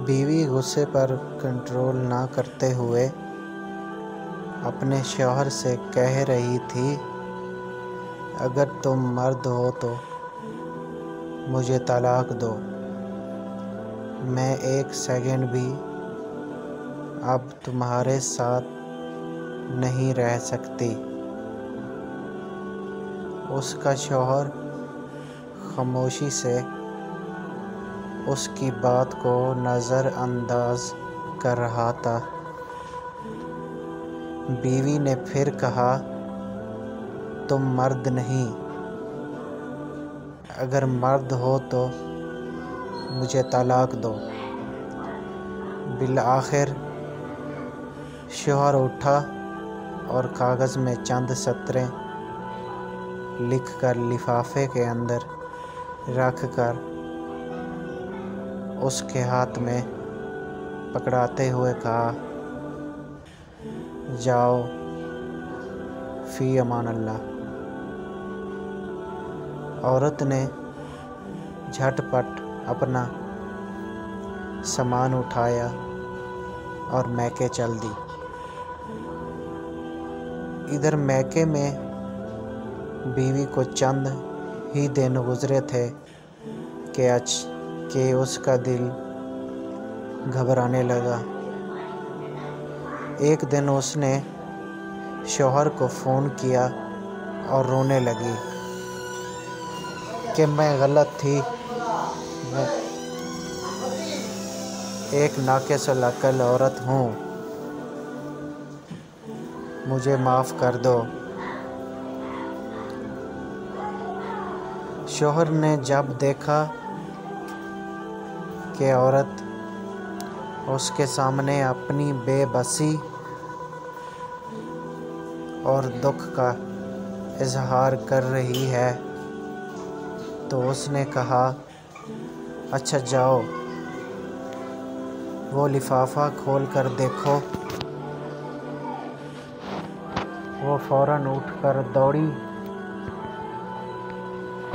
بیوی غصے پر کنٹرول نہ کرتے ہوئے اپنے شوہر سے کہہ رہی تھی، اگر تم مرد ہو تو مجھے طلاق دو، میں ایک سیکنڈ بھی اب تمہارے ساتھ نہیں رہ سکتی۔ اس کا شوہر خاموشی سے اس کی بات کو نظر انداز کر رہا تھا۔ بیوی نے پھر کہا، تم مرد نہیں، اگر مرد ہو تو مجھے طلاق دو۔ بالآخر شوہر اٹھا اور کاغذ میں چند سطریں لکھ کر لفافے کے اندر رکھ کر اس کے ہاتھ میں پکڑاتے ہوئے کہا، جاؤ فی امان اللہ۔ عورت نے جھٹ پٹ اپنا سامان اٹھایا اور میکے چل دی۔ ادھر میکے میں بیوی کو چند ہی دن گزرے تھے کہ اس کا دل گھبرانے لگا۔ ایک دن اس نے شوہر کو فون کیا اور رونے لگی کہ میں غلط تھی، میں ایک ناقص العقل عورت ہوں، مجھے معاف کر دو۔ شوہر نے جب دیکھا کہ عورت اس کے سامنے اپنی بے بسی اور دکھ کا اظہار کر رہی ہے تو اس نے کہا، اچھا جاؤ وہ لفافہ کھول کر دیکھو۔ وہ فوراً اٹھ کر دوڑی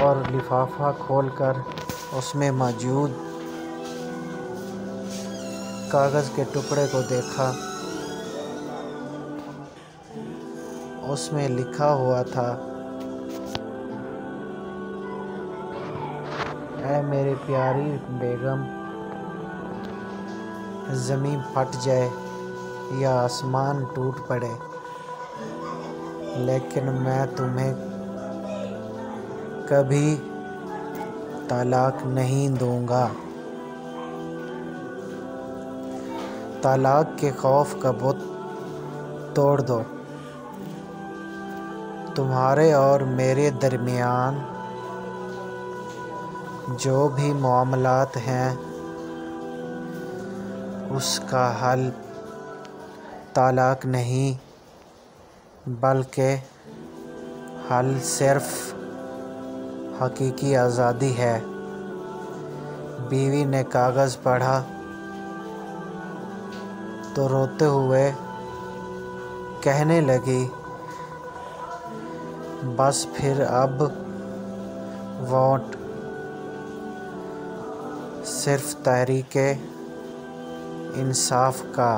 اور لفافہ کھول کر اس میں موجود کاغذ کے ٹکڑے کو دیکھا۔ اس میں لکھا ہوا تھا، اے میری پیاری بیگم، زمین پھٹ جائے یا آسمان ٹوٹ پڑے لیکن میں تمہیں کبھی طلاق نہیں دوں گا۔ طلاق کے خوف کا بت توڑ دو۔ تمہارے اور میرے درمیان جو بھی معاملات ہیں اس کا حل طلاق نہیں بلکہ حل صرف حقیقی آزادی ہے۔ بیوی نے کاغذ پڑھا تو روتے ہوئے کہنے لگی، بس پھر اب ووٹ صرف تحریک انصاف کا